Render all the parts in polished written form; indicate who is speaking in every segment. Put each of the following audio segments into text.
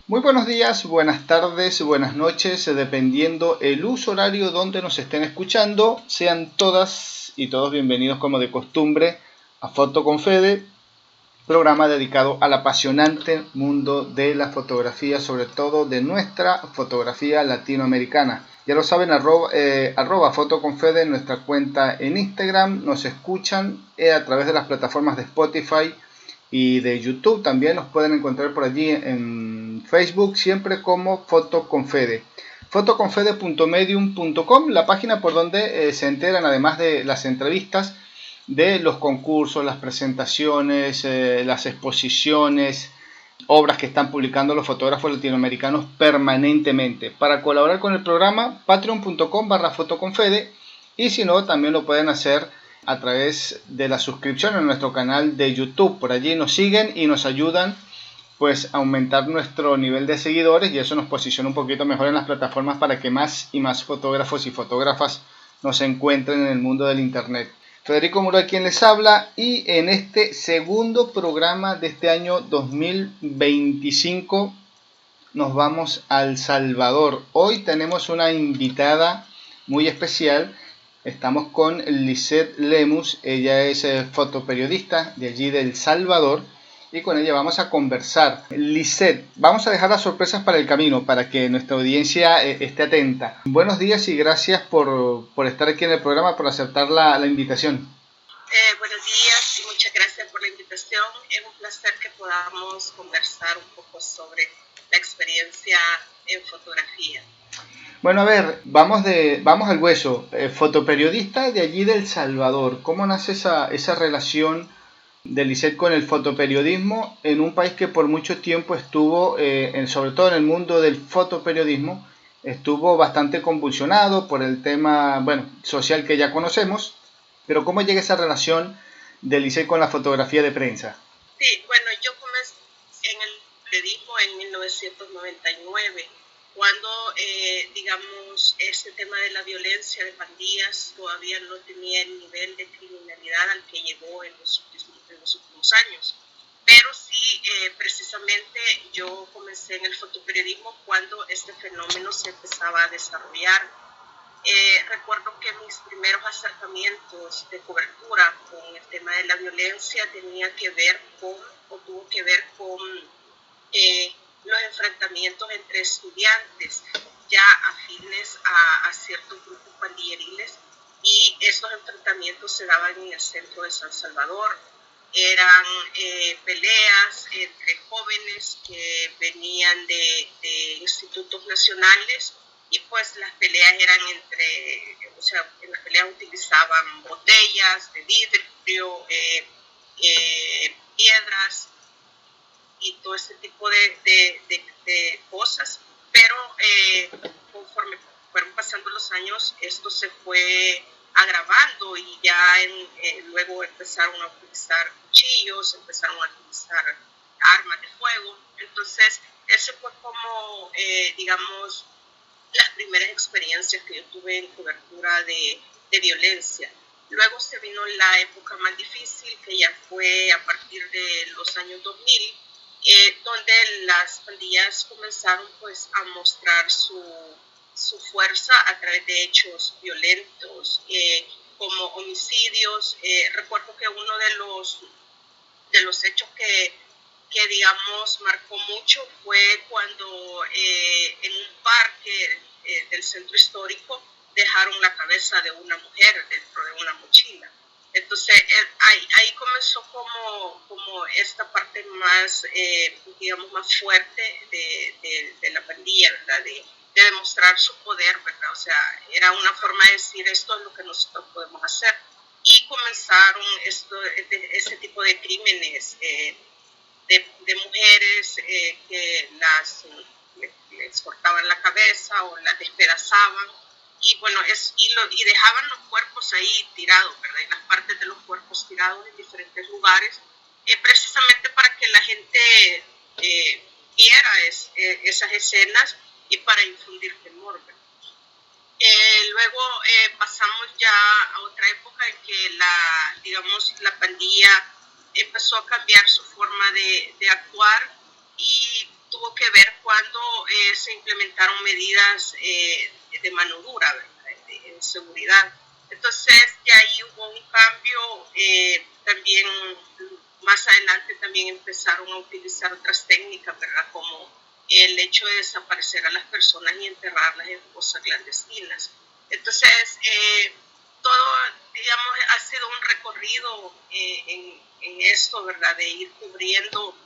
Speaker 1: Muy buenos días, buenas tardes, buenas noches, dependiendo el uso horario donde nos estén escuchando. Sean todas y todos bienvenidos como de costumbre a Foto con Fede, programa dedicado al apasionante mundo de la fotografía, sobre todo de nuestra fotografía latinoamericana. Ya lo saben, arroba fotoconfede en nuestra cuenta en Instagram. Nos escuchan a través de las plataformas de Spotify y de YouTube. También nos pueden encontrar por allí en Facebook, siempre como Fotoconfede. Fotoconfede.medium.com, la página por donde se enteran, además de las entrevistas, de los concursos, las presentaciones, las exposiciones, obras que están publicando los fotógrafos latinoamericanos permanentemente. Para colaborar con el programa, patreon.com/fotoconfede, y si no, también lo pueden hacer a través de la suscripción en nuestro canal de YouTube. Por allí nos siguen y nos ayudan pues a aumentar nuestro nivel de seguidores, y eso nos posiciona un poquito mejor en las plataformas para que más y más fotógrafos y fotógrafas nos encuentren en el mundo del internet. Federico Muro, quien les habla, y en este segundo programa de este año 2025 nos vamos a El Salvador. Hoy tenemos una invitada muy especial. Estamos con Lisette Lemus. Ella es fotoperiodista de allí de El Salvador, y con ella vamos a conversar. Lisette, vamos a dejar las sorpresas para el camino, para que nuestra audiencia esté atenta. Buenos días y gracias por estar aquí en el programa, por aceptar la invitación.
Speaker 2: Buenos días y muchas gracias por la invitación. Es un placer que podamos conversar un poco sobre la experiencia en fotografía.
Speaker 1: Bueno, a ver, vamos al hueso. Fotoperiodista de allí de El Salvador. ¿Cómo nace esa relación de Lisette con el fotoperiodismo en un país que por mucho tiempo estuvo, sobre todo en el mundo del fotoperiodismo, estuvo bastante convulsionado por el tema, bueno, social que ya conocemos? Pero ¿cómo llega esa relación de Lisette con la fotografía de prensa?
Speaker 2: Sí, bueno, yo comencé en el periodismo en 1999, cuando, digamos, ese tema de la violencia de pandillas todavía no tenía el nivel de criminalidad al que llegó en los últimos años. Pero sí, precisamente yo comencé en el fotoperiodismo cuando este fenómeno se empezaba a desarrollar. Recuerdo que mis primeros acercamientos de cobertura con el tema de la violencia tenía que ver con, o tuvo que ver con los enfrentamientos entre estudiantes ya afines a ciertos grupos pandilleriles, y estos enfrentamientos se daban en el centro de San Salvador. Eran peleas entre jóvenes que venían de institutos nacionales, y pues las peleas eran en las peleas utilizaban botellas de vidrio, piedras y todo ese tipo de cosas, pero conforme fueron pasando los años, esto se fue agravando, y ya luego empezaron a utilizar cuchillos, empezaron a utilizar armas de fuego. Entonces, ese fue como, digamos, las primeras experiencias que yo tuve en cobertura de violencia. Luego se vino la época más difícil, que ya fue a partir de los años 2000, donde las pandillas comenzaron pues a mostrar su fuerza a través de hechos violentos, como homicidios. Recuerdo que uno de los hechos que digamos marcó mucho fue cuando en un parque del centro histórico dejaron la cabeza de una mujer dentro de una mochila. Entonces ahí comenzó como esta parte más, digamos, más fuerte de la pandilla, ¿verdad? De demostrar su poder, ¿verdad? O sea, era una forma de decir, esto es lo que nosotros podemos hacer. Y comenzaron ese tipo de crímenes de mujeres que les cortaban la cabeza o las despedazaban, y bueno, y dejaban los cuerpos ahí tirados, ¿verdad? Y las partes de los cuerpos tirados en diferentes lugares, precisamente para que la gente viera esas escenas y para infundir temor, ¿verdad? Luego pasamos ya a otra época en que digamos, la pandilla empezó a cambiar su forma de actuar, y tuvo que ver cuando se implementaron medidas de mano dura, ¿verdad? En seguridad. Entonces, ya ahí hubo un cambio. También más adelante también empezaron a utilizar otras técnicas, ¿verdad? Como el hecho de desaparecer a las personas y enterrarlas en fosas clandestinas. Entonces, todo, digamos, ha sido un recorrido en esto, ¿verdad? De ir cubriendo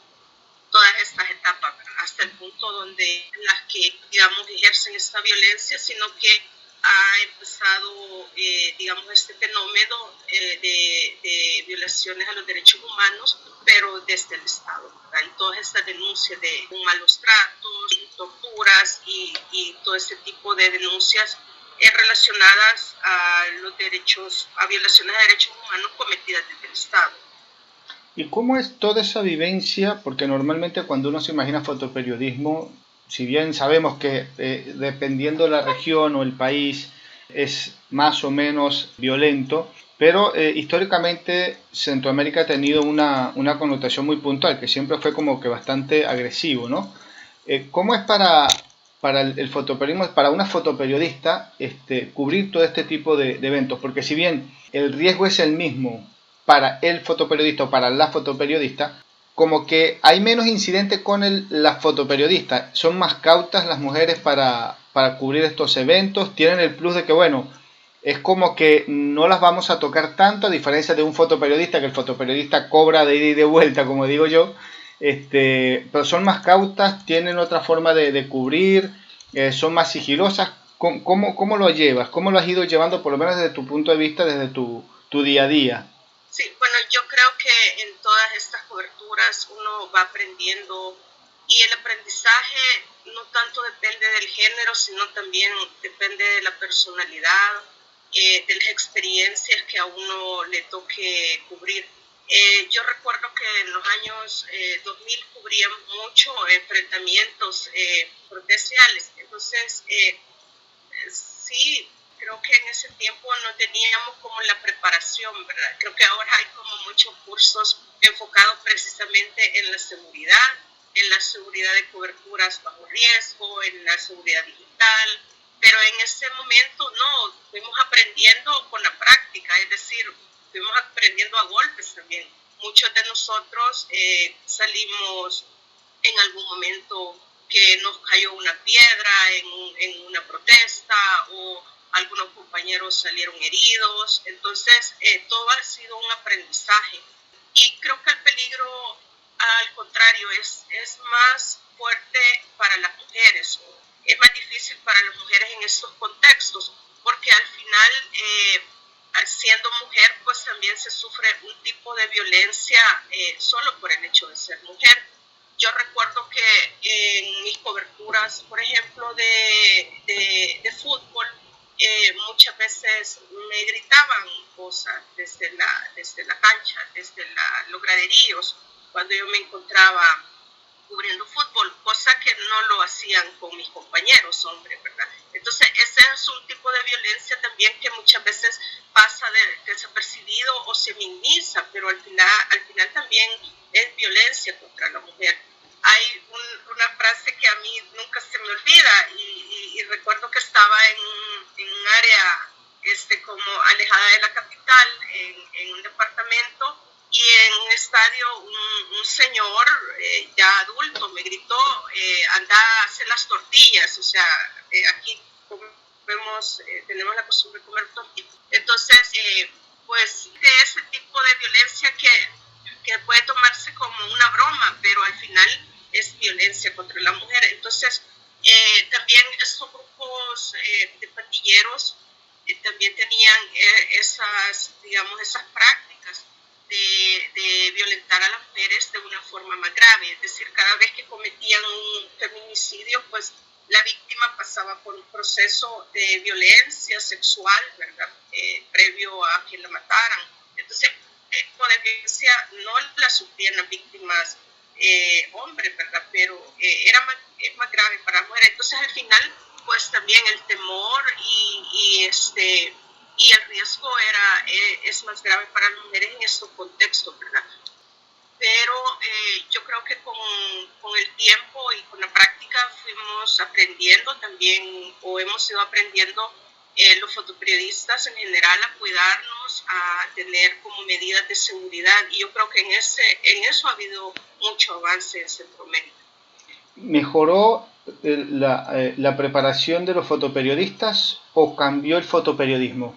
Speaker 2: todas estas etapas, ¿verdad? Hasta el punto donde las que, digamos, ejercen esta violencia, sino que ha empezado, digamos, este fenómeno de violaciones a los derechos humanos, pero desde el Estado, ¿verdad? Y todas estas denuncias de malos tratos, torturas y todo este tipo de denuncias relacionadas a los derechos, a violaciones de derechos humanos cometidas desde el Estado.
Speaker 1: ¿Y cómo es toda esa vivencia? Porque normalmente cuando uno se imagina fotoperiodismo, si bien sabemos que dependiendo de la región o el país es más o menos violento, pero históricamente Centroamérica ha tenido una connotación muy puntual, que siempre fue como que bastante agresivo, ¿no? ¿Cómo es para el fotoperiodismo, para una fotoperiodista, cubrir todo este tipo de eventos? Porque si bien el riesgo es el mismo para el fotoperiodista o para la fotoperiodista, como que hay menos incidentes con la fotoperiodista. Son más cautas las mujeres para cubrir estos eventos. Tienen el plus de que, bueno, es como que no las vamos a tocar tanto, a diferencia de un fotoperiodista, que el fotoperiodista cobra de ida y de vuelta, como digo yo. Pero son más cautas, tienen otra forma de cubrir, son más sigilosas. ¿Cómo lo llevas? ¿Cómo lo has ido llevando, por lo menos desde tu punto de vista, desde tu día a día?
Speaker 2: Sí, bueno, yo creo que en todas estas coberturas uno va aprendiendo y el aprendizaje no tanto depende del género, sino también depende de la personalidad, de las experiencias que a uno le toque cubrir. Yo recuerdo que en los años 2000 cubrían mucho enfrentamientos protestales, entonces sí, creo que en ese tiempo no teníamos como la preparación, ¿verdad? Creo que ahora hay como muchos cursos enfocados precisamente en la seguridad de coberturas bajo riesgo, en la seguridad digital, pero en ese momento no, fuimos aprendiendo con la práctica, es decir, fuimos aprendiendo a golpes también. Muchos de nosotros salimos en algún momento que nos cayó una piedra en una protesta o algunos compañeros salieron heridos. Entonces, todo ha sido un aprendizaje. Y creo que el peligro, al contrario, es más fuerte para las mujeres. Es más difícil para las mujeres en estos contextos, porque al final, siendo mujer, pues también se sufre un tipo de violencia solo por el hecho de ser mujer. Yo recuerdo que en mis coberturas, por ejemplo, de fútbol, muchas veces me gritaban cosas desde la cancha, desde los graderíos, cuando yo me encontraba cubriendo fútbol, cosa que no lo hacían con mis compañeros hombres, ¿verdad? Entonces, ese es un tipo de violencia también que muchas veces pasa desapercibido o se minimiza, pero al final también es violencia contra la mujer. Hay una frase que a mí nunca se me olvida y recuerdo que estaba en un área como alejada de la capital, en un departamento, y en un estadio un señor ya adulto me gritó, anda a hacer las tortillas, o sea, aquí tenemos la costumbre de comer tortillas. Entonces, pues de ese tipo de violencia que puede tomarse como una broma, pero al final es violencia contra la mujer. Entonces, también estos grupos de pandilleros también tenían esas prácticas de violentar a las mujeres de una forma más grave. Es decir, cada vez que cometían un feminicidio, pues la víctima pasaba por un proceso de violencia sexual, ¿verdad? Previo a que la mataran. Entonces, tipo de violencia no la sufrían las víctimas hombres, ¿verdad? Pero es más grave para las mujeres. Entonces, al final, pues también el temor y el riesgo es más grave para las mujeres en estos contextos, ¿verdad? Pero yo creo que con con el tiempo y con la práctica fuimos aprendiendo también, o hemos ido aprendiendo los fotoperiodistas en general a cuidarnos, a tener como medidas de seguridad, y yo creo que en eso ha habido mucho avance en Centroamérica.
Speaker 1: ¿Mejoró la preparación de los fotoperiodistas o cambió el fotoperiodismo?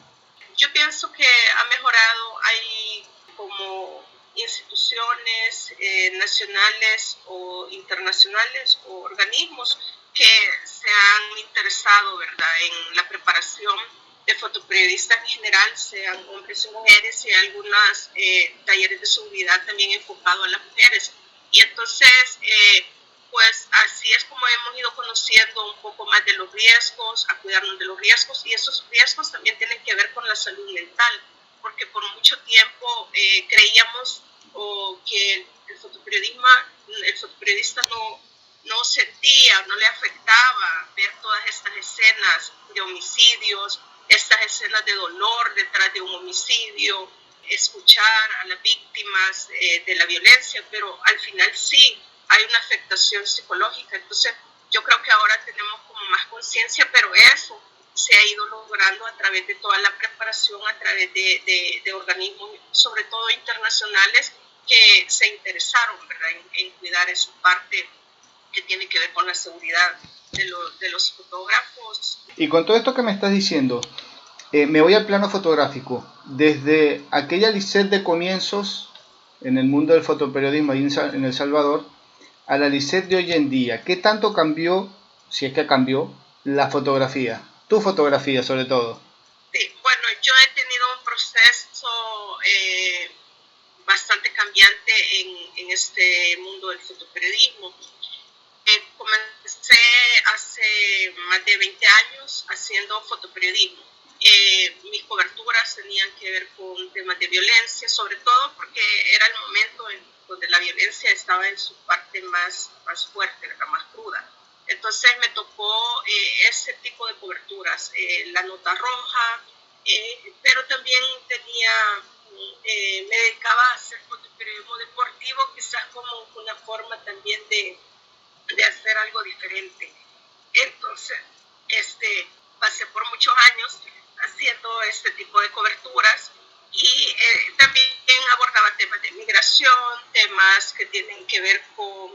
Speaker 2: Yo pienso que ha mejorado. Hay como instituciones nacionales o internacionales o organismos que se han interesado, ¿verdad?, en la preparación de fotoperiodistas en general, sean hombres y mujeres, y algunos talleres de seguridad también enfocados a las mujeres. Y entonces, pues así es como hemos ido conociendo un poco más de los riesgos, a cuidarnos de los riesgos, y esos riesgos también tienen que ver con la salud mental, porque por mucho tiempo creíamos que el fotoperiodista no sentía, no le afectaba ver todas estas escenas de homicidios, estas escenas de dolor detrás de un homicidio, escuchar a las víctimas de la violencia, pero al final sí hay una afectación psicológica. Entonces yo creo que ahora tenemos como más conciencia, pero eso se ha ido logrando a través de toda la preparación, a través de organismos, sobre todo internacionales, que se interesaron, ¿verdad?, en cuidar esa parte que tiene que ver con la seguridad de los fotógrafos.
Speaker 1: Y con todo esto que me estás diciendo, me voy al plano fotográfico. Desde aquella Lisette de comienzos en el mundo del fotoperiodismo ahí en El Salvador, a la Lisette de hoy en día, ¿qué tanto cambió, si es que cambió, la fotografía? Tu fotografía, sobre todo.
Speaker 2: Sí, bueno, yo he tenido un proceso bastante cambiante en este mundo del fotoperiodismo. Comencé hace más de 20 años haciendo fotoperiodismo. Mis coberturas tenían que ver con temas de violencia, sobre todo porque era el momento en donde la violencia estaba en su parte más fuerte, la más cruda. Entonces me tocó ese tipo de coberturas, la nota roja, pero también me dedicaba a hacer fotoperiodismo deportivo, quizás como una forma también de hacer algo diferente. Entonces, pasé por muchos años haciendo este tipo de coberturas, y también abordaba temas de migración, temas que tienen que ver con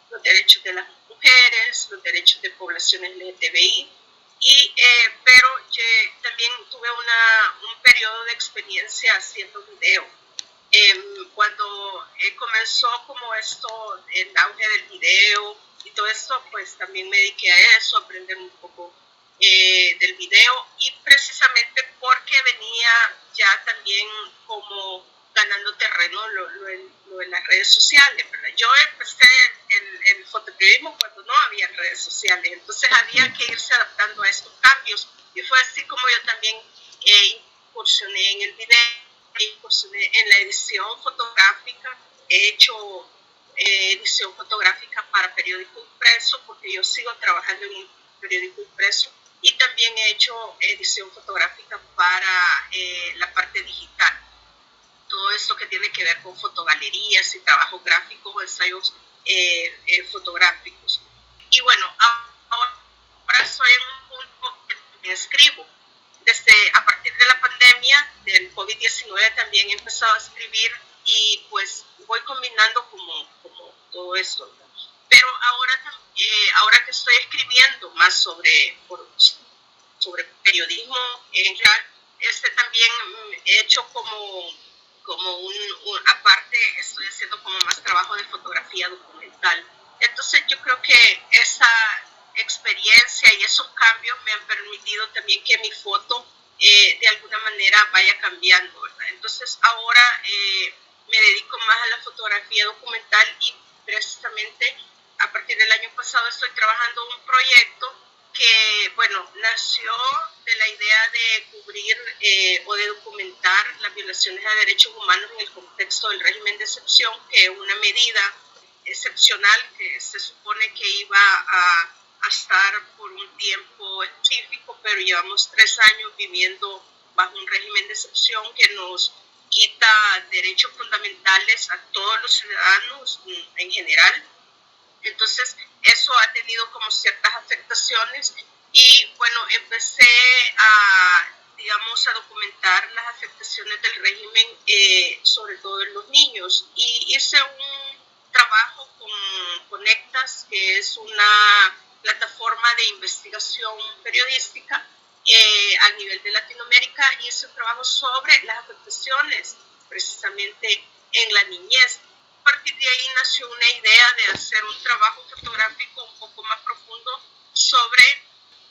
Speaker 2: los derechos de las mujeres, los derechos de poblaciones LGTBI, pero también tuve un periodo de experiencia haciendo video. Cuando comenzó como esto, el auge del video y todo esto, pues también me dediqué a eso, a aprender un poco del video, y precisamente porque venía ya también como ganando terreno lo en las redes sociales, ¿verdad? Yo empecé el fotoperiodismo cuando no había redes sociales, entonces había que irse adaptando a estos cambios, y fue así como yo también incursioné en el video, incursioné en la edición fotográfica. He hecho edición fotográfica para periódico impreso, porque yo sigo trabajando en un periódico impreso, y también he hecho edición fotográfica para la parte digital. Todo esto que tiene que ver con fotogalerías y trabajos gráficos o ensayos fotográficos. Y bueno, ahora estoy en un punto que me escribo. A partir de la pandemia del COVID-19 también he empezado a escribir, y pues voy combinando como todo esto. Pero ahora que estoy escribiendo más sobre periodismo en general, también he hecho aparte estoy haciendo como más trabajo de fotografía documental. Entonces yo creo que esa experiencia y esos cambios me han permitido también que mi foto de alguna manera vaya cambiando, ¿verdad? Entonces ahora me dedico más a la fotografía documental, y precisamente a partir del año pasado estoy trabajando un proyecto que, bueno, nació de la idea de cubrir o de documentar las violaciones a derechos humanos en el contexto del régimen de excepción, que es una medida excepcional que se supone que iba a estar por un tiempo específico, pero llevamos 3 años viviendo bajo un régimen de excepción que nos quita derechos fundamentales a todos los ciudadanos en general. Entonces, eso ha tenido como ciertas afectaciones y bueno, empecé digamos, a documentar las afectaciones del régimen, sobre todo en los niños. Y hice un trabajo con Conectas, que es una plataforma de investigación periodística a nivel de Latinoamérica, y hice un trabajo sobre las afectaciones precisamente en la niñez. A partir de ahí nació una idea de hacer un trabajo fotográfico un poco más profundo sobre,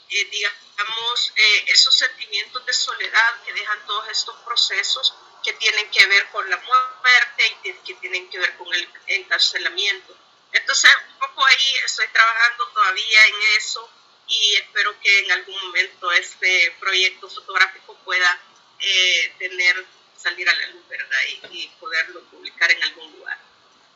Speaker 2: digamos, esos sentimientos de soledad que dejan todos estos procesos que tienen que ver con la muerte y que tienen que ver con el encarcelamiento. Entonces, un poco ahí estoy trabajando todavía en eso y espero que en algún momento este proyecto fotográfico pueda salir a la luz, ¿verdad? Y poderlo publicar en algún lugar.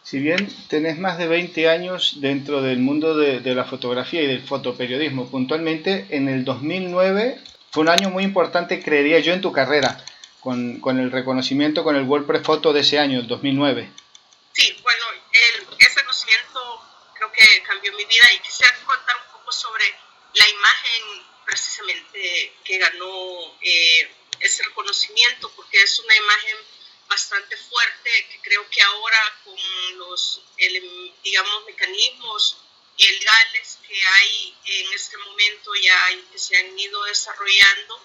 Speaker 1: Si bien tenés más de 20 años dentro del mundo de la fotografía y del fotoperiodismo, puntualmente en el 2009 fue un año muy importante, creería yo, en tu carrera, con el reconocimiento con el WordPress Photo de ese año, el 2009.
Speaker 2: Sí, bueno, ese reconocimiento creo que cambió mi vida y quisiera contar un poco sobre la imagen precisamente que ganó ese reconocimiento, porque es una imagen bastante fuerte que creo que ahora con los, digamos, mecanismos legales que hay en este momento ya y que se han ido desarrollando,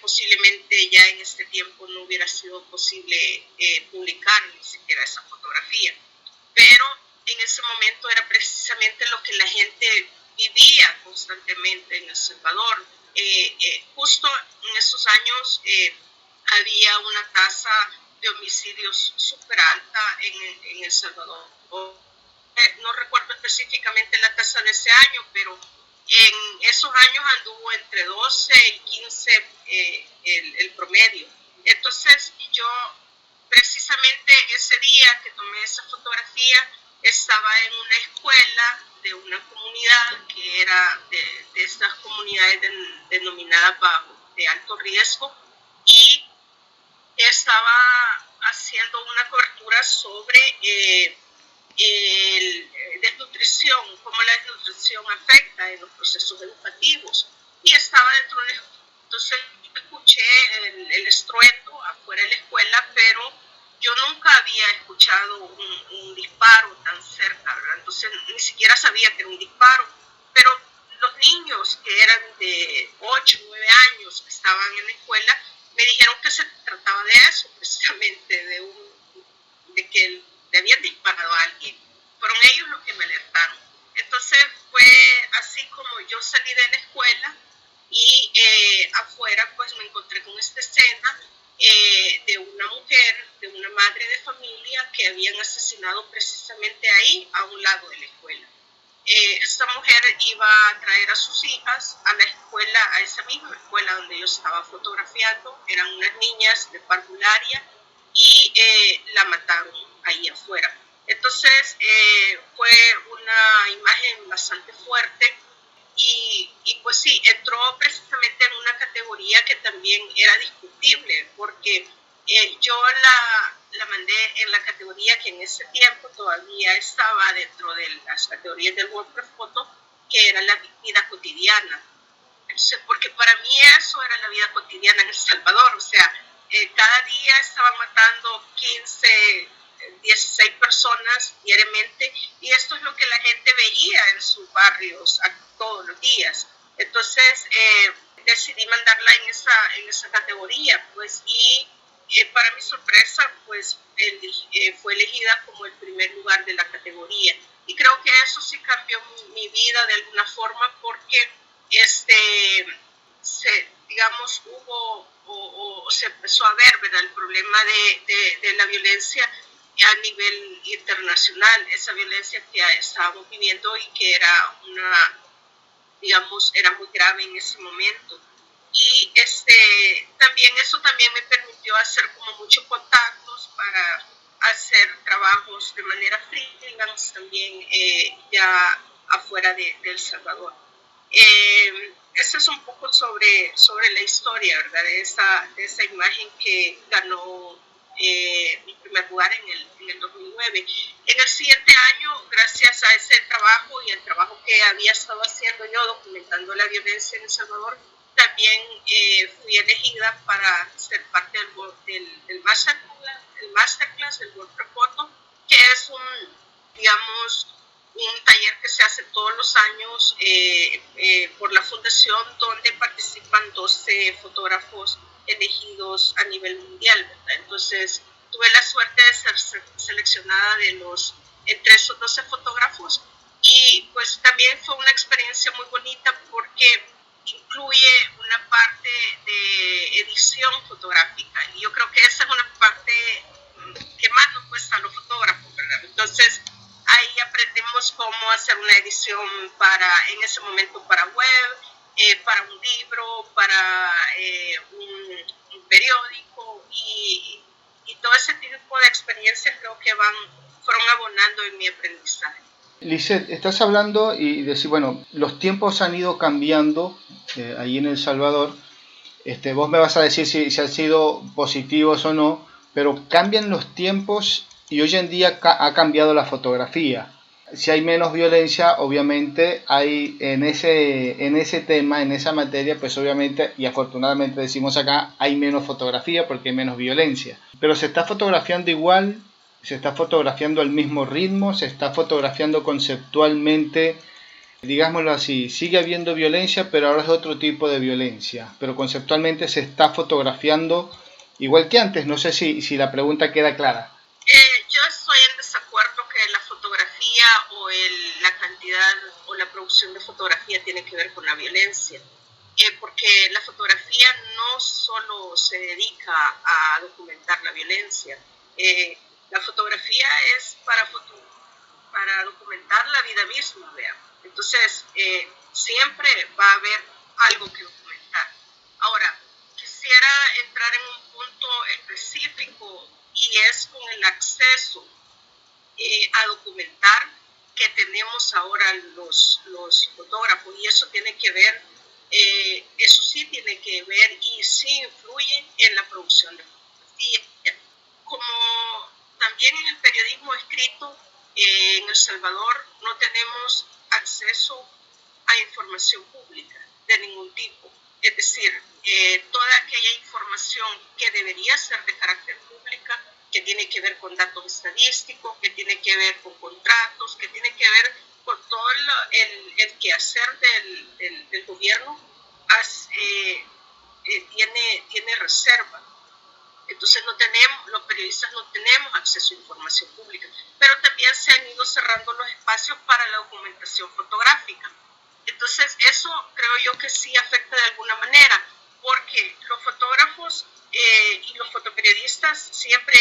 Speaker 2: posiblemente ya en este tiempo no hubiera sido posible publicar ni siquiera esa fotografía. Pero en ese momento era precisamente lo que la gente vivía constantemente en El Salvador. Justo en esos años había una tasa de homicidios súper alta en El Salvador. No recuerdo específicamente la tasa de ese año, pero en esos años anduvo entre 12 y 15 el promedio. Entonces yo precisamente ese día que tomé esa fotografía estaba en una escuela de una comunidad que era de estas comunidades denominadas de alto riesgo, y estaba haciendo una cobertura sobre desnutrición, cómo la desnutrición afecta en los procesos educativos. Y estaba dentro de, entonces escuché el estruendo afuera de la escuela, pero yo nunca había escuchado un disparo tan cerca, ¿verdad? Entonces ni siquiera sabía que era un disparo, pero los niños que eran de 8, 9 años que estaban en la escuela me dijeron que se trataba de eso, precisamente de que le habían disparado a alguien. Fueron ellos los que me alertaron. Entonces fue así como yo salí de la escuela y afuera pues me encontré con esta escena de una mujer, de una madre de familia que habían asesinado precisamente ahí, a un lado de la escuela. Esta mujer iba a traer a sus hijas a la escuela, a esa misma escuela donde yo estaba fotografiando. Eran unas niñas de parvularia y la mataron ahí afuera. Entonces fue una imagen bastante fuerte y pues sí, entró precisamente en una categoría que también era discutible, porque yo la mandé en la categoría que en ese tiempo todavía estaba dentro de las categorías del WordPress Photo, que era la vida cotidiana. Entonces, porque para mí eso era la vida cotidiana en El Salvador, o sea, cada día estaban matando 15, 16 personas diariamente, y esto es lo que la gente veía en sus barrios todos los días. Entonces decidí mandarla en esa categoría, pues, y para mi sorpresa, pues fue elegida como el primer lugar de la categoría. Y creo que eso sí cambió mi vida de alguna forma, porque digamos, hubo o se empezó a ver, ¿verdad?, el problema de la violencia a nivel internacional, esa violencia que estábamos viviendo y que era digamos, era muy grave en ese momento. Y también eso también me permitió hacer como muchos contactos para hacer trabajos de manera freelance también ya afuera de El Salvador. Eso es un poco sobre la historia, ¿verdad?, de esa imagen que ganó mi primer lugar en el 2009. En el siguiente año, gracias a ese trabajo y el trabajo que había estado haciendo yo documentando la violencia en El Salvador, también fui elegida para ser parte del masterclass, el World Photo, que es digamos, un taller que se hace todos los años por la fundación, donde participan 12 fotógrafos elegidos a nivel mundial, ¿verdad? Entonces tuve la suerte de ser seleccionada entre esos 12 fotógrafos, y pues también fue una experiencia muy bonita porque incluye una parte de edición fotográfica, y yo creo que esa es una parte que más nos cuesta a los fotógrafos, ¿verdad? Entonces ahí aprendemos cómo hacer una edición en ese momento para web, para un libro, para un periódico, y todo ese tipo de experiencias creo que fueron abonando en mi aprendizaje.
Speaker 1: Lisette, estás hablando y decís, bueno, los tiempos han ido cambiando ahí en El Salvador. Vos me vas a decir si han sido positivos o no, pero cambian los tiempos y hoy en día ha cambiado la fotografía. Si hay menos violencia, obviamente hay en ese tema, en esa materia, pues obviamente, y afortunadamente decimos acá, hay menos fotografía porque hay menos violencia. Pero se está fotografiando igual, se está fotografiando al mismo ritmo, se está fotografiando conceptualmente, digámoslo así, sigue habiendo violencia, pero ahora es otro tipo de violencia. Pero conceptualmente se está fotografiando igual que antes. No sé si la pregunta queda clara.
Speaker 2: Yo estoy en desacuerdo que la fotografía o la cantidad o la producción de fotografía tiene que ver con la violencia, porque la fotografía no solo se dedica a documentar la violencia, la fotografía es para documentar la vida misma, ¿vea? Entonces, siempre va a haber algo que documentar. Ahora, quisiera entrar en un punto específico, y es con el acceso a documentar que tenemos ahora los fotógrafos, y eso tiene que ver, eso sí tiene que ver y sí influye en la producción de fotografía. Como también en el periodismo escrito, en El Salvador no tenemos acceso a información pública de ningún tipo. Es decir, toda aquella información que debería ser de carácter pública, que tiene que ver con datos estadísticos, que tiene que ver con contratos, que tiene que ver con todo el quehacer del gobierno, tiene reserva. Entonces los periodistas no tenemos acceso a información pública, pero también se han ido cerrando los espacios para la documentación fotográfica. Entonces eso creo yo que sí afecta de alguna manera, porque los fotógrafos y los fotoperiodistas siempre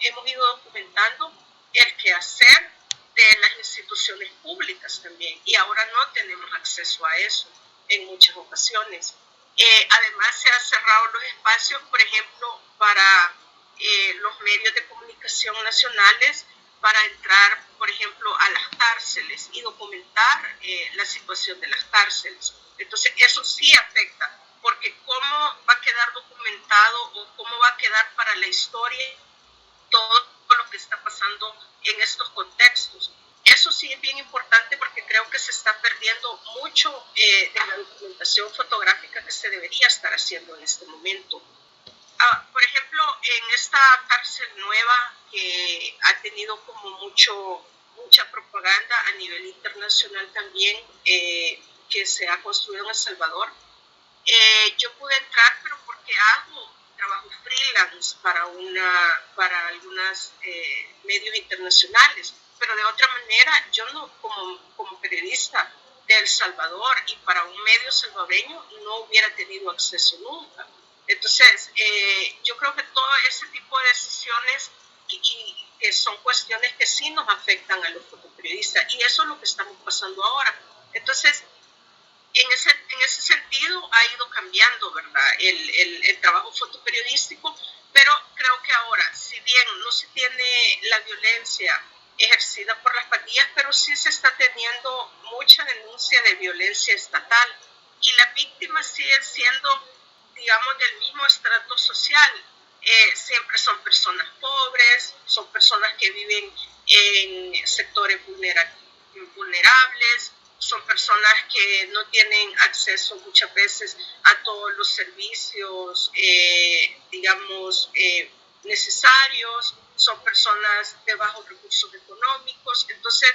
Speaker 2: hemos ido documentando el quehacer de las instituciones públicas también, y ahora no tenemos acceso a eso en muchas ocasiones. Además se han cerrado los espacios, por ejemplo, para los medios de comunicación nacionales, para entrar, por ejemplo, a las cárceles y documentar la situación de las cárceles. Entonces, eso sí afecta, porque cómo va a quedar documentado o cómo va a quedar para la historia todo lo que está pasando en estos contextos. Eso sí es bien importante, porque creo que se está perdiendo mucho de la documentación fotográfica que se debería estar haciendo en este momento. Por ejemplo, en esta cárcel nueva que ha tenido como mucha propaganda a nivel internacional también, que se ha construido en El Salvador, yo pude entrar, pero porque hago trabajo freelance para algunos medios internacionales, pero de otra manera yo no, como periodista de El Salvador y para un medio salvadoreño, no hubiera tenido acceso nunca. Entonces, yo creo que todo ese tipo de decisiones que son cuestiones que sí nos afectan a los fotoperiodistas, y eso es lo que estamos pasando ahora. Entonces, en ese sentido ha ido cambiando, ¿verdad?, el trabajo fotoperiodístico, pero creo que ahora, si bien no se tiene la violencia ejercida por las pandillas, pero sí se está teniendo mucha denuncia de violencia estatal, y las víctimas siguen siendo, digamos, del mismo estrato social. siempre son personas pobres, son personas que viven en sectores vulnerables, son personas que no tienen acceso muchas veces a todos los servicios, digamos, necesarios, son personas de bajos recursos económicos. Entonces,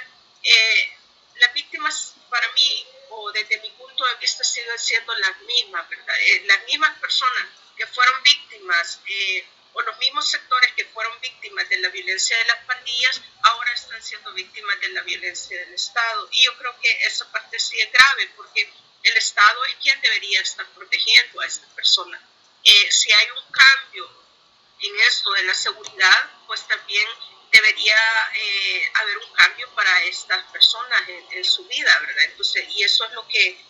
Speaker 2: las víctimas para mí, o desde mi punto de vista, siguen siendo las mismas, ¿verdad? Las mismas personas que fueron víctimas, o los mismos sectores que fueron víctimas de la violencia de las pandillas, ahora están siendo víctimas de la violencia del Estado. Y yo creo que esa parte sí es grave, porque el Estado es quien debería estar protegiendo a estas personas. Si hay un cambio en esto de la seguridad, pues también debería haber un cambio para estas personas en su vida, ¿verdad? Entonces, y eso es lo que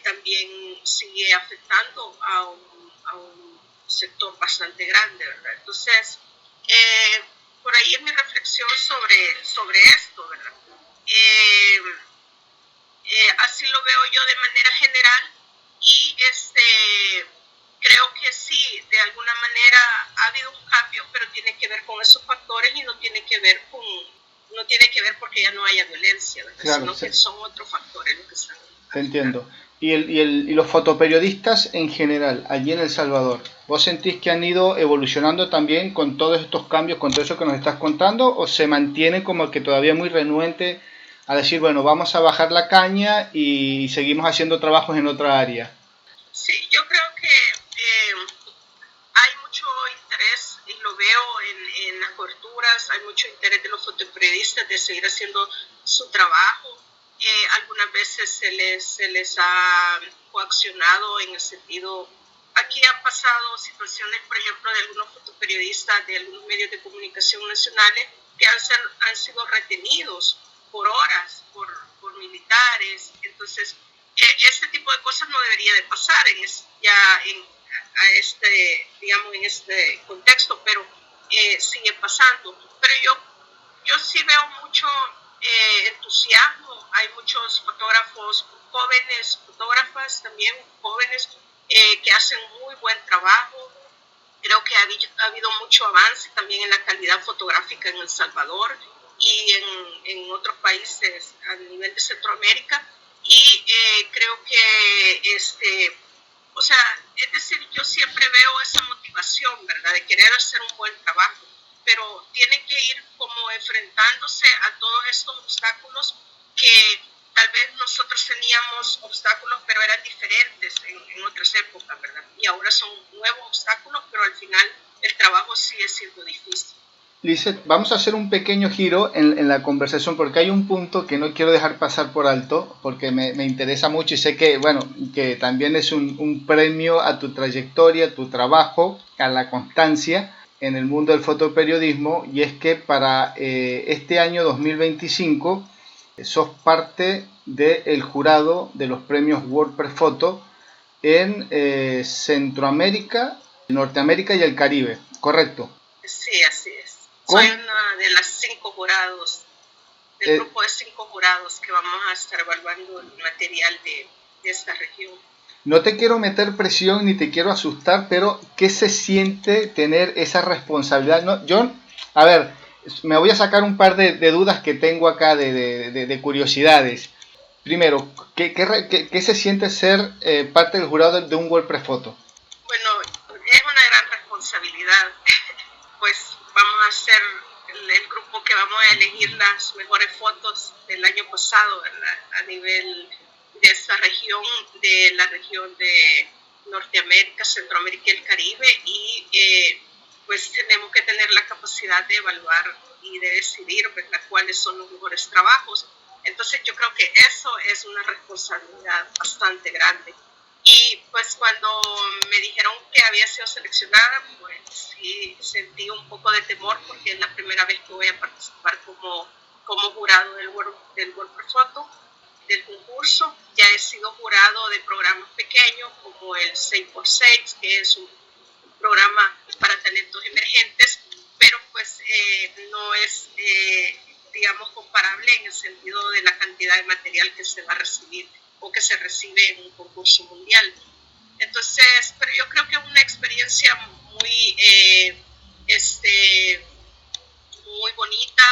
Speaker 2: también sigue afectando a un sector bastante grande, ¿verdad? Entonces, por ahí es mi reflexión sobre esto, ¿verdad? Así lo veo yo de manera general, y creo que sí, de alguna manera ha habido un cambio, pero tiene que ver con esos factores y no tiene que ver porque ya no haya violencia, ¿verdad? Claro, sino sí, que son otros factores los que están.
Speaker 1: Te entiendo. Y los fotoperiodistas en general, allí en El Salvador, ¿vos sentís que han ido evolucionando también con todos estos cambios, con todo eso que nos estás contando, o se mantiene como que todavía muy renuente a decir, bueno, vamos a bajar la caña y seguimos haciendo trabajos en otra área?
Speaker 2: Sí, yo creo que hay mucho interés, y lo veo en las coberturas, hay mucho interés de los fotoperiodistas de seguir haciendo su trabajo. Algunas veces se les ha coaccionado en el sentido, aquí han pasado situaciones, por ejemplo, de algunos fotoperiodistas de algunos medios de comunicación nacionales que han sido retenidos por horas por militares. Entonces, este tipo de cosas no debería de pasar digamos, en este contexto, pero sigue pasando. Pero yo sí veo mucho entusiasmo. Hay muchos fotógrafos jóvenes, fotógrafas también jóvenes, que hacen muy buen trabajo. Creo que ha habido mucho avance también en la calidad fotográfica en El Salvador y en otros países a nivel de Centroamérica. Y creo que o sea, es decir, yo siempre veo esa motivación, ¿verdad?, de querer hacer un buen trabajo, pero tiene que ir como enfrentándose a todos estos obstáculos que tal vez nosotros teníamos obstáculos, pero eran diferentes en otras épocas, ¿verdad? Y ahora son nuevos obstáculos, pero al final el trabajo sigue siendo difícil.
Speaker 1: Lizeth, vamos a hacer un pequeño giro en la conversación porque hay un punto que no quiero dejar pasar por alto porque me interesa mucho y sé que, bueno, que también es un premio a tu trayectoria, a tu trabajo, a la constancia en el mundo del fotoperiodismo, y es que para este año 2025 sos parte del jurado de los premios WordPress Photo en Centroamérica, Norteamérica y el Caribe, ¿correcto?
Speaker 2: Sí, así es. Soy una de las 5 jurados, del grupo de 5 jurados que vamos a estar evaluando el material de esta región.
Speaker 1: No te quiero meter presión ni te quiero asustar, pero ¿qué se siente tener esa responsabilidad? No, yo, a ver, me voy a sacar un par de dudas que tengo acá, de curiosidades. Primero, ¿qué se siente ser parte del jurado de un WordPress Photo?
Speaker 2: Bueno, es una gran responsabilidad. Pues vamos a ser el grupo que vamos a elegir las mejores fotos del año pasado, ¿verdad?, a nivel de esta región, de la región de Norteamérica, Centroamérica y el Caribe, y pues tenemos que tener la capacidad de evaluar y de decidir, ¿verdad?, cuáles son los mejores trabajos. Entonces yo creo que eso es una responsabilidad bastante grande. Y pues cuando me dijeron que había sido seleccionada, pues sí sentí un poco de temor porque es la primera vez que voy a participar como jurado del WordPress Photo, del concurso. Ya he sido jurado de programas pequeños como el 6x6, que es un programa para talentos emergentes, pero pues no es, digamos, comparable en el sentido de la cantidad de material que se va a recibir o que se recibe en un concurso mundial. Entonces, pero yo creo que es una experiencia muy, muy bonita.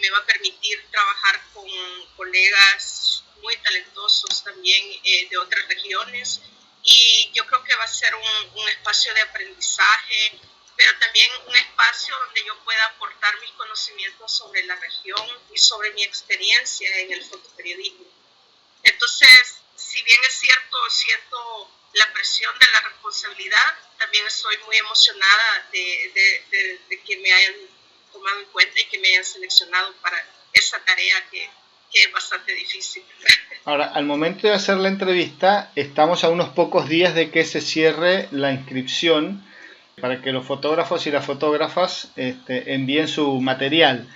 Speaker 2: Me va a permitir trabajar con colegas muy talentosos también de otras regiones, y yo creo que va a ser un espacio de aprendizaje, pero también un espacio donde yo pueda aportar mis conocimientos sobre la región y sobre mi experiencia en el fotoperiodismo. Entonces, si bien es cierto, siento la presión de la responsabilidad, también estoy muy emocionada de que me hayan tomado en cuenta y que me hayan seleccionado para esa tarea que es bastante difícil.
Speaker 1: Ahora, al momento de hacer la entrevista, estamos a unos pocos días de que se cierre la inscripción para que los fotógrafos y las fotógrafas envíen su material.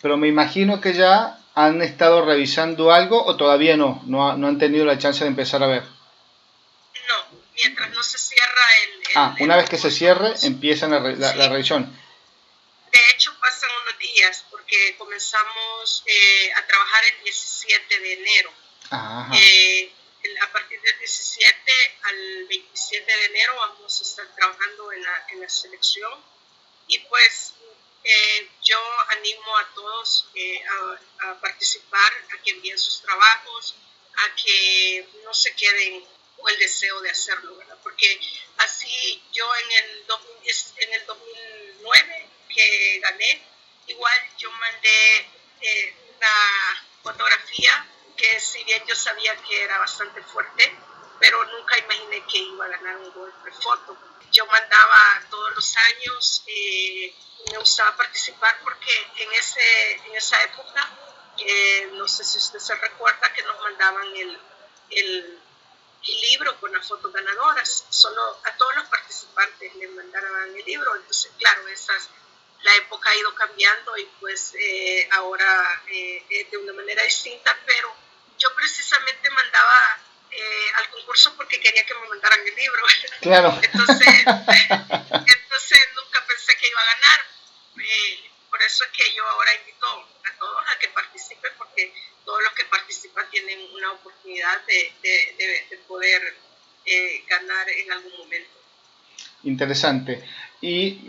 Speaker 1: Pero me imagino que ya han estado revisando algo o todavía no han tenido la chance de empezar a ver.
Speaker 2: No, mientras no se cierra
Speaker 1: una vez que se cierre, empiezan la revisión.
Speaker 2: De hecho, pasan unos días porque comenzamos a trabajar el 17 de enero. A partir del 17 al 27 de enero vamos a estar trabajando en la selección, y pues yo animo a todos a participar, a que envíen sus trabajos, a que no se queden con el deseo de hacerlo, ¿verdad? Porque así yo en el 2009 que gané, igual yo mandé una fotografía que, si bien yo sabía que era bastante fuerte, pero nunca imaginé que iba a ganar un golpe foto. Yo mandaba todos los años, me gustaba participar porque en esa época, no sé si usted se recuerda, que nos mandaban el libro con las fotos ganadoras. Solo a todos los participantes les mandaban el libro. Entonces, claro, la época ha ido cambiando, y pues ahora de una manera distinta, pero yo precisamente mandaba al concurso porque quería que me mandaran el libro.
Speaker 1: Claro.
Speaker 2: Entonces nunca pensé que iba a ganar. Por eso es que yo ahora invito a todos a que participen, porque todos los que participan tienen una oportunidad de poder ganar en algún momento.
Speaker 1: Interesante. Y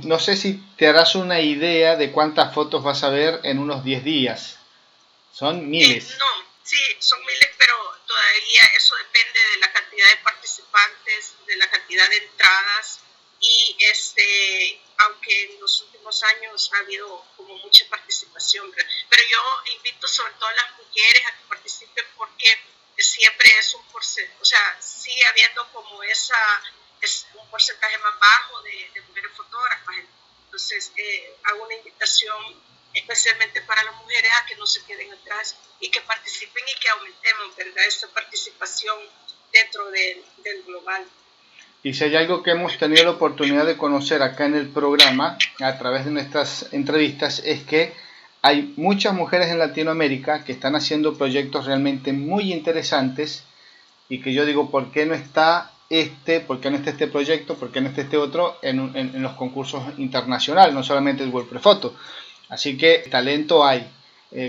Speaker 1: no sé si te harás una idea de cuántas fotos vas a ver en unos 10 días. Son miles.
Speaker 2: No, sí, son miles, pero todavía eso depende de la cantidad de participantes, de la cantidad de entradas, y aunque en los últimos años ha habido como mucha participación, pero yo invito sobre todo a las mujeres a que participen, porque siempre es un porcentaje, o sea, sigue habiendo como es un porcentaje más bajo de mujeres fotógrafas. Entonces hago una invitación especialmente para las mujeres a que no se queden atrás y que participen, y que aumentemos, ¿verdad?, esta participación dentro del global.
Speaker 1: Y si hay algo que hemos tenido la oportunidad de conocer acá en el programa, a través de nuestras entrevistas, es que hay muchas mujeres en Latinoamérica que están haciendo proyectos realmente muy interesantes, y que yo digo, ¿por qué no está por qué no está este proyecto, por qué no está este otro en los concursos internacionales, no solamente el World Press Photo? Así que talento hay.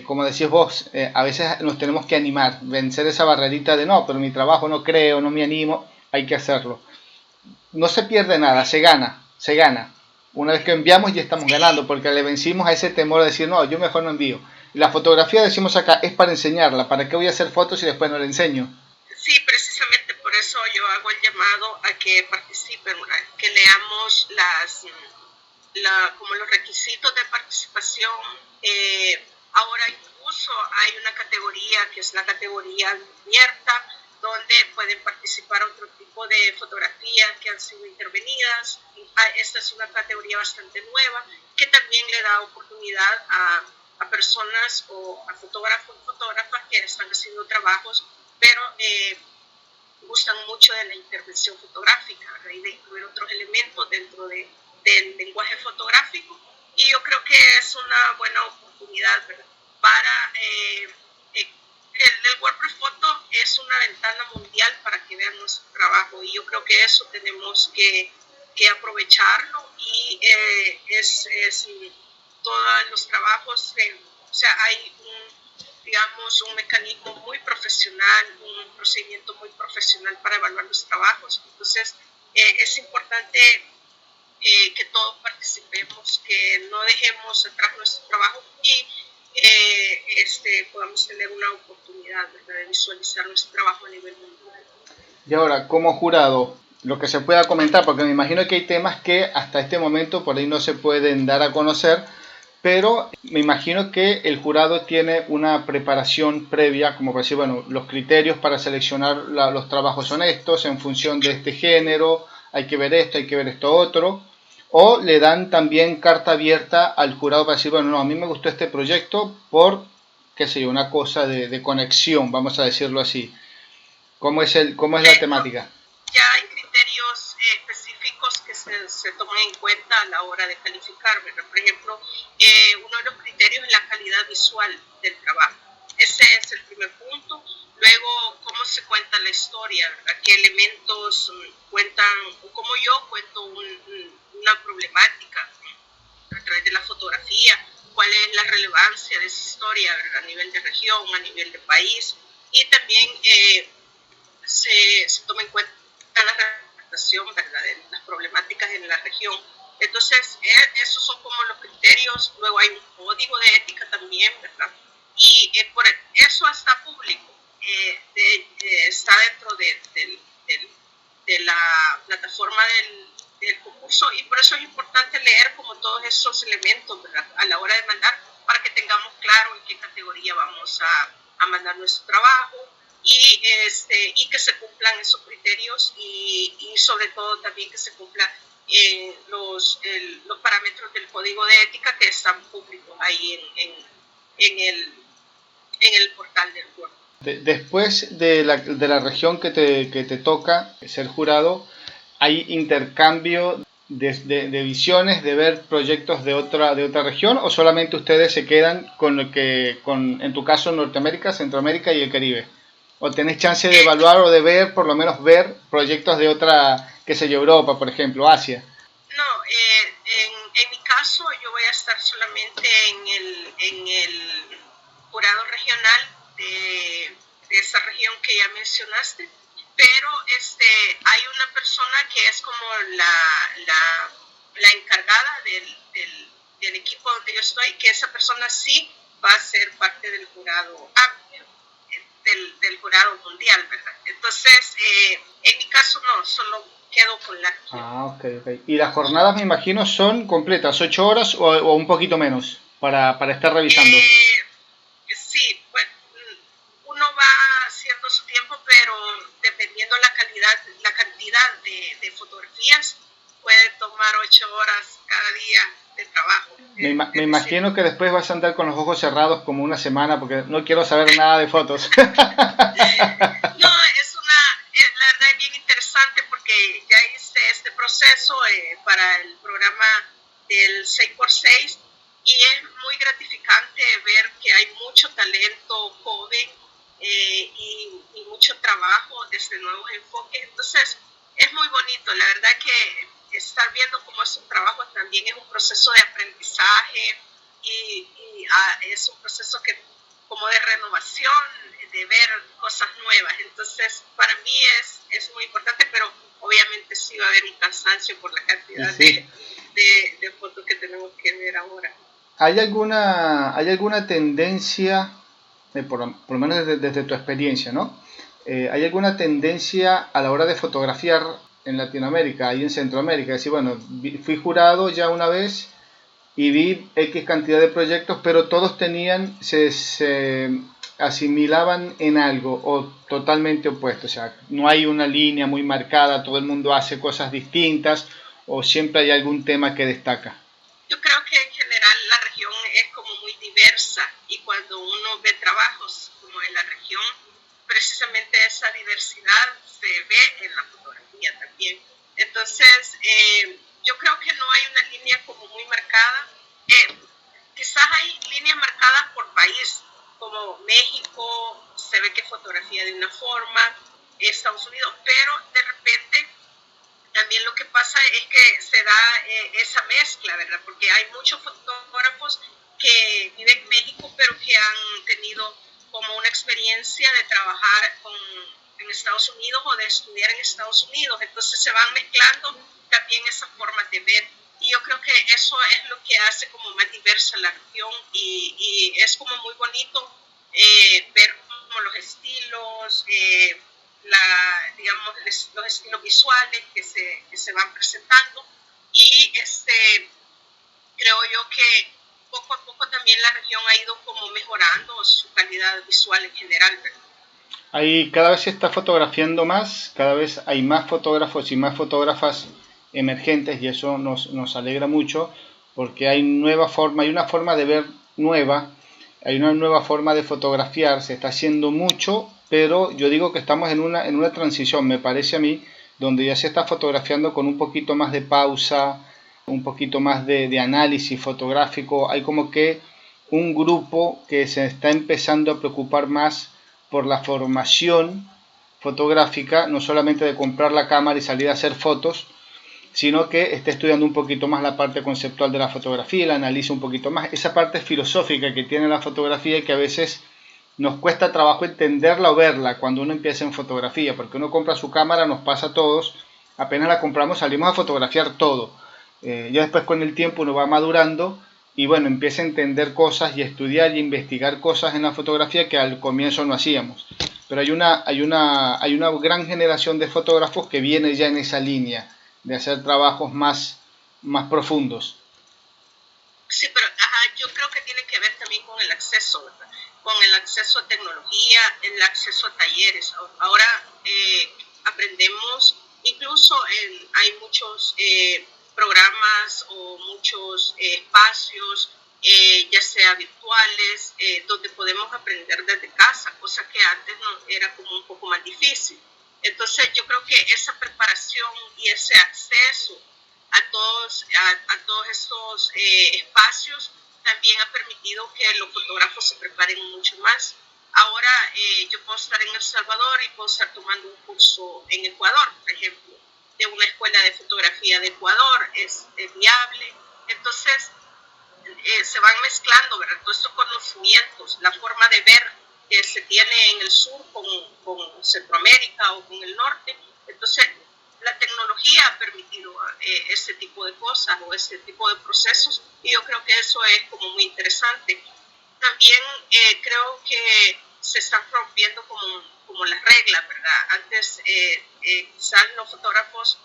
Speaker 1: Como decís vos, a veces nos tenemos que animar, vencer esa barrerita de no, pero mi trabajo no creo, no me animo, hay que hacerlo. No se pierde nada, se gana. Una vez que enviamos ya estamos ganando, porque le vencimos a ese temor de decir, no, yo mejor no envío. La fotografía, decimos acá, es para enseñarla. ¿Para qué voy a hacer fotos si después no la enseño?
Speaker 2: Sí, precisamente por eso yo hago el llamado a que participen, que leamos como los requisitos de participación. Ahora incluso hay una categoría que es la categoría abierta, donde pueden participar otro tipo de fotografías que han sido intervenidas. Esta es una categoría bastante nueva, que también le da oportunidad a personas o a fotógrafos y fotógrafas que están haciendo trabajos, pero gustan mucho de la intervención fotográfica, y de incluir otros elementos dentro del lenguaje fotográfico. Y yo creo que es una buena oportunidad, ¿verdad?, para el World Press Photo es una ventana mundial para que vean nuestro trabajo, y yo creo que eso tenemos que aprovecharlo. Y todos los trabajos, o sea, hay un mecanismo muy profesional, un procedimiento muy profesional para evaluar los trabajos. Entonces es importante que todos participemos, que no dejemos atrás nuestro trabajo y podamos tener una oportunidad, ¿verdad?, de visualizar nuestro trabajo a nivel mundial.
Speaker 1: Y ahora, como jurado, lo que se pueda comentar, porque me imagino que hay temas que hasta este momento por ahí no se pueden dar a conocer, pero me imagino que el jurado tiene una preparación previa, como para decir, bueno, los criterios para seleccionar los trabajos son estos, en función de este género, hay que ver esto otro, o le dan también carta abierta al jurado para decir, bueno, no, a mí me gustó este proyecto por, qué sé yo, una cosa de conexión, vamos a decirlo así. ¿Cómo es la temática?
Speaker 2: Ya hay criterios específicos que se toman en cuenta a la hora de calificar, ¿verdad? Por ejemplo, uno de los criterios es la calidad visual del trabajo. Ese es el primer punto. Luego, cómo se cuenta la historia, ¿verdad? Qué elementos cuentan, o cómo yo cuento una problemática a través de la fotografía, cuál es la relevancia de esa historia, ¿verdad?, a nivel de región, a nivel de país, y también se toma en cuenta la representación, ¿verdad?, de las problemáticas en la región. Entonces, esos son como los criterios. Luego hay un código de ética también, ¿verdad? Y por eso está público, está dentro de la plataforma del concurso, y por eso es importante leer como todos esos elementos, ¿verdad?, a la hora de mandar, para que tengamos claro en qué categoría vamos a mandar nuestro trabajo, y que se cumplan esos criterios, y sobre todo también que se cumplan los parámetros del código de ética que están públicos ahí en el portal del Word.
Speaker 1: Después de la región que te toca ser jurado, ¿hay intercambio de visiones, de ver proyectos de otra región, o solamente ustedes se quedan con en tu caso, Norteamérica, Centroamérica y el Caribe? ¿O tenés chance de evaluar o de ver, por lo menos ver proyectos de otra, qué sé yo, Europa, por ejemplo, Asia?
Speaker 2: No, en mi caso yo voy a estar solamente en el jurado regional de esa región que ya mencionaste, pero hay una persona que es como la encargada del equipo donde yo estoy, que esa persona sí va a ser parte del jurado del jurado mundial, ¿verdad? Entonces, en mi caso no, solo quedo con la región.
Speaker 1: Ok. Y las jornadas, me imagino, son completas, 8 horas o un poquito menos, para estar revisando.
Speaker 2: Sí, bueno, uno va haciendo su tiempo, pero dependiendo la cantidad de fotografías, puede tomar 8 horas cada día de trabajo.
Speaker 1: Me imagino que después vas a andar con los ojos cerrados como una semana, porque no quiero saber nada de fotos.
Speaker 2: No, la verdad es bien interesante, porque ya hice este proceso para el programa del 6x6, y es muy gratificante ver que hay mucho talento joven y mucho trabajo desde nuevos enfoques. Entonces, es muy bonito. La verdad que estar viendo cómo es un trabajo también es un proceso de aprendizaje, y es un proceso como de renovación, de ver cosas nuevas. Entonces, para mí es muy importante, pero obviamente sí va a haber un cansancio por la cantidad de fotos que tenemos que ver ahora.
Speaker 1: ¿Hay alguna tendencia, por lo menos desde tu experiencia, ¿no? ¿Hay alguna tendencia a la hora de fotografiar en Latinoamérica y en Centroamérica? Es decir, bueno, fui jurado ya una vez y vi X cantidad de proyectos, pero todos se asimilaban en algo, o totalmente opuesto. O sea, no hay una línea muy marcada, todo el mundo hace cosas distintas, o siempre hay algún tema que destaca.
Speaker 2: Yo creo que en general la región es como muy diversa, y cuando uno ve trabajos como en la región, precisamente esa diversidad se ve en la fotografía también. Entonces, yo creo que no hay una línea como muy marcada. Quizás hay líneas marcadas por país, como México se ve que fotografía de una forma, Estados Unidos, pero de repente también lo que pasa es que se da esa mezcla, ¿verdad? Porque hay muchos fotógrafos que viven en México, pero que han tenido como una experiencia de trabajar en Estados Unidos o de estudiar en Estados Unidos. Entonces se van mezclando también esa forma de ver. Y yo creo que eso es lo que hace como más diversa la región y es como muy bonito ver como los estilos, digamos, los estilos visuales que se van presentando. Y creo yo que poco a poco también la región ha ido como mejorando su calidad visual en general, ¿verdad?
Speaker 1: Ahí cada vez se está fotografiando más, cada vez hay más fotógrafos y más fotógrafas emergentes y eso nos alegra mucho porque hay hay una forma de ver nueva, hay una nueva forma de fotografiar, se está haciendo mucho, pero yo digo que estamos en una transición, me parece a mí, donde ya se está fotografiando con un poquito más de pausa, un poquito más de análisis fotográfico, hay como que un grupo que se está empezando a preocupar más por la formación fotográfica, no solamente de comprar la cámara y salir a hacer fotos, sino que esté estudiando un poquito más la parte conceptual de la fotografía, la analiza un poquito más, esa parte filosófica que tiene la fotografía y que a veces nos cuesta trabajo entenderla o verla cuando uno empieza en fotografía, porque uno compra su cámara, nos pasa a todos, apenas la compramos salimos a fotografiar todo. Ya después con el tiempo uno va madurando y bueno, empieza a entender cosas y a estudiar y a investigar cosas en la fotografía que al comienzo no hacíamos. Pero hay una gran generación de fotógrafos que viene ya en esa línea de hacer trabajos más profundos.
Speaker 2: Sí, pero yo creo que tiene que ver también con el acceso, ¿verdad? Con el acceso a tecnología, el acceso a talleres. Ahora aprendemos, incluso hay muchos programas o muchos espacios, ya sea virtuales, donde podemos aprender desde casa, cosa que antes era como un poco más difícil. Entonces yo creo que esa preparación y ese acceso a todos estos espacios también ha permitido que los fotógrafos se preparen mucho más. Ahora yo puedo estar en El Salvador y puedo estar tomando un curso en Ecuador, por ejemplo, de una escuela de fotografía de Ecuador, es viable. Entonces se van mezclando, ¿verdad? Todos estos conocimientos, la forma de ver que se tiene en el sur con Centroamérica o con el norte. Entonces, la tecnología ha permitido ese tipo de cosas o ese tipo de procesos y yo creo que eso es como muy interesante. También creo que se están rompiendo como las reglas, ¿verdad? Antes quizás los fotógrafos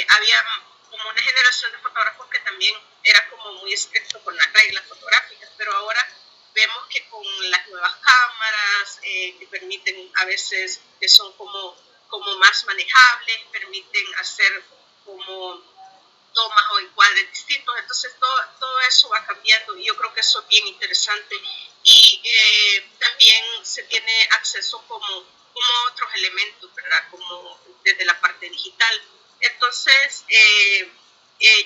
Speaker 2: había como una generación de fotógrafos que también era como muy estricto con las reglas fotográficas, pero ahora vemos que con las nuevas cámaras que permiten a veces, que son como más manejables, permiten hacer como tomas o encuadres distintos, entonces todo eso va cambiando y yo creo que eso es bien interesante y también se tiene acceso como otros elementos, ¿verdad? Como desde la parte digital. Entonces,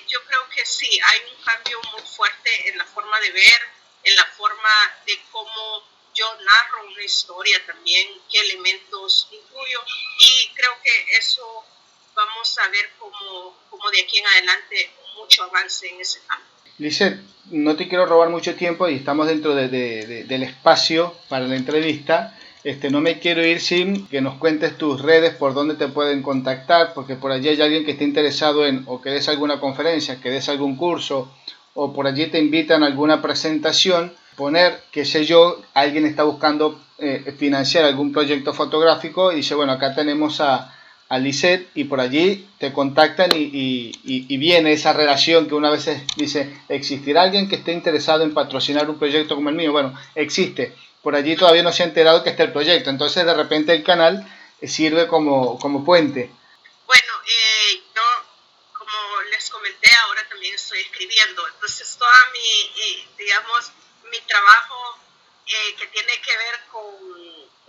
Speaker 2: yo creo que sí, hay un cambio muy fuerte en la forma de ver, en la forma de cómo yo narro una historia también, qué elementos incluyo y creo que eso vamos a ver como de aquí en adelante mucho avance en ese campo.
Speaker 1: Lisette, no te quiero robar mucho tiempo y estamos dentro del espacio para la entrevista. No me quiero ir sin que nos cuentes tus redes, por dónde te pueden contactar, porque por allí hay alguien que esté interesado en o que des alguna conferencia, que des algún curso, o por allí te invitan a alguna presentación, poner, qué sé yo, alguien está buscando financiar algún proyecto fotográfico y dice, bueno, acá tenemos a Lisette y por allí te contactan y viene esa relación que una vez dice, ¿existirá alguien que esté interesado en patrocinar un proyecto como el mío? Bueno, existe. Por allí todavía no se ha enterado que está el proyecto. Entonces de repente el canal sirve como puente.
Speaker 2: Bueno, yo, como les comenté, ahora también estoy escribiendo. Entonces toda digamos, mi trabajo que tiene que ver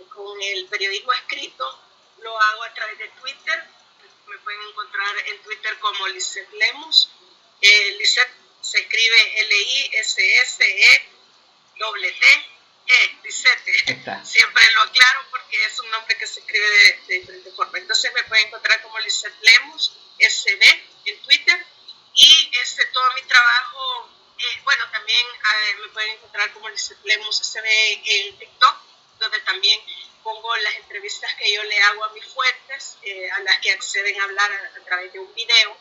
Speaker 2: con el periodismo escrito, lo hago a través de Twitter. Me pueden encontrar en Twitter como Lisette Lemus. Lisette se escribe Lissette, Lisette. Siempre lo aclaro porque es un nombre que se escribe de diferente forma. Entonces me pueden encontrar como Lisette Lemus, SB, en Twitter. Y todo mi trabajo, bueno, también me pueden encontrar como Lisette Lemus, SB, en TikTok, donde también pongo las entrevistas que yo le hago a mis fuentes, a las que acceden a hablar a través de un video.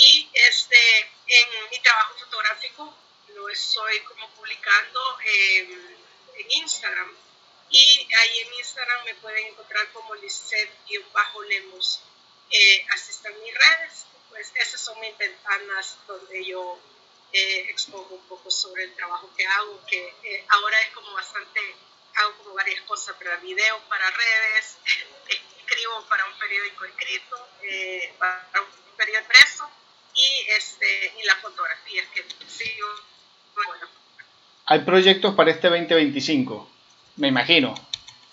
Speaker 2: Y en mi trabajo fotográfico lo estoy como publicando en Instagram. Y ahí en Instagram me pueden encontrar como Lisette-Lemus. Así están mis redes. Pues esas son mis ventanas donde yo expongo un poco sobre el trabajo que hago, que ahora es como bastante, hago como varias cosas, ¿verdad? Video para redes, escribo para un periódico escrito, para un periódico impreso, y las fotografías que sigo. Bueno,
Speaker 1: Hay proyectos para este 2025, me imagino.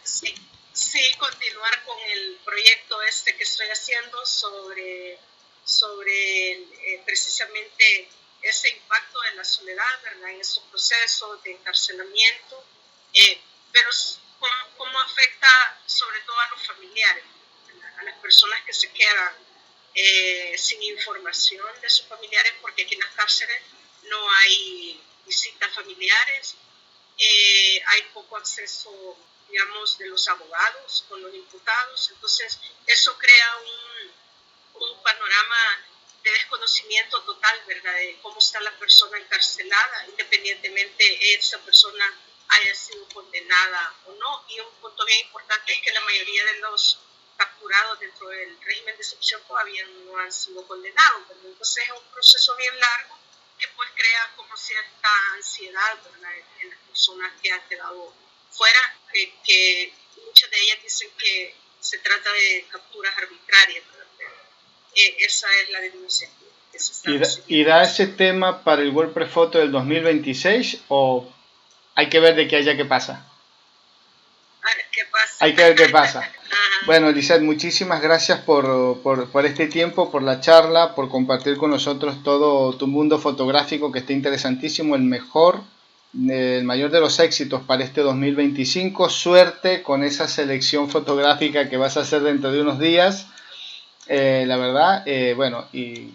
Speaker 2: sí, sí, continuar con el proyecto que estoy haciendo sobre precisamente ese impacto de la soledad, ¿verdad? En estos procesos de encarcelamiento, pero cómo afecta sobre todo a los familiares, ¿verdad? A las personas que se quedan sin información de sus familiares, porque aquí en las cárceles no hay visitas familiares, hay poco acceso, digamos, de los abogados con los imputados, entonces eso crea un panorama de desconocimiento total, ¿verdad?, de cómo está la persona encarcelada, independientemente esa persona haya sido condenada o no. Y un punto bien importante es que la mayoría de los capturados dentro del régimen de excepción todavía no han sido condenados, ¿verdad? Entonces es un proceso bien largo que pues crea como cierta ansiedad, ¿verdad?, en las personas que han quedado fuera, que muchas de ellas dicen que se trata de capturas arbitrarias, ¿verdad? Esa es la denuncia que se está recibiendo.
Speaker 1: ¿Y da ese tema para el WordPress Photo del 2026 o hay que ver de qué haya que pasa?
Speaker 2: A ver qué pasa.
Speaker 1: Hay que ver qué pasa. Bueno, Lisette, muchísimas gracias por este tiempo, por la charla, por compartir con nosotros todo tu mundo fotográfico, que está interesantísimo, el mayor de los éxitos para este 2025. Suerte con esa selección fotográfica que vas a hacer dentro de unos días. La verdad, bueno, y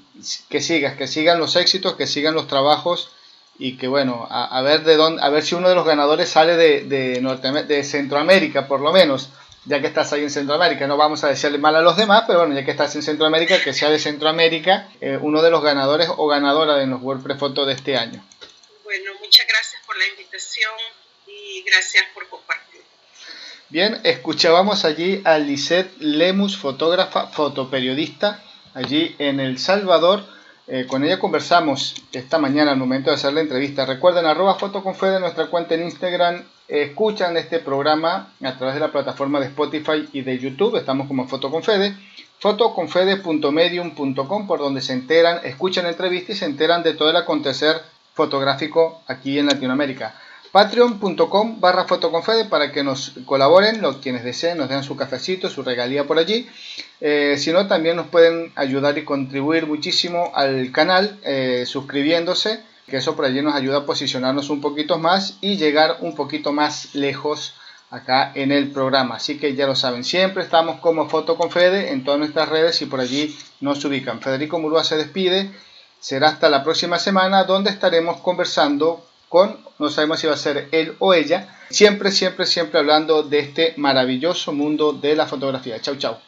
Speaker 1: que sigan los éxitos, que sigan los trabajos y que bueno, a ver de dónde, a ver si uno de los ganadores sale de Centroamérica, por lo menos, ya que estás ahí en Centroamérica. No vamos a decirle mal a los demás, pero bueno, ya que estás en Centroamérica, que sea de Centroamérica uno de los ganadores o ganadora de los WordPress Photo de este año.
Speaker 2: Bueno, muchas gracias por la invitación y gracias por compartir.
Speaker 1: Bien, escuchábamos allí a Lisette Lemus, fotógrafa, fotoperiodista, allí en El Salvador. Con ella conversamos esta mañana al momento de hacer la entrevista. Recuerden, @fotoconfede, nuestra cuenta en Instagram. Escuchan este programa a través de la plataforma de Spotify y de YouTube. Estamos como Fotoconfede. Fotoconfede.medium.com, por donde se enteran, escuchan entrevistas y se enteran de todo el acontecer fotográfico aquí en Latinoamérica. Patreon.com/fotoconfede para que nos colaboren, quienes deseen, nos den su cafecito, su regalía por allí. Si no, también nos pueden ayudar y contribuir muchísimo al canal suscribiéndose, que eso por allí nos ayuda a posicionarnos un poquito más y llegar un poquito más lejos acá en el programa. Así que ya lo saben, siempre estamos como Fotoconfede en todas nuestras redes y por allí nos ubican. Federico Murúa se despide. Será hasta la próxima semana, donde estaremos conversando no sabemos si va a ser él o ella, siempre hablando de este maravilloso mundo de la fotografía. Chau, chau.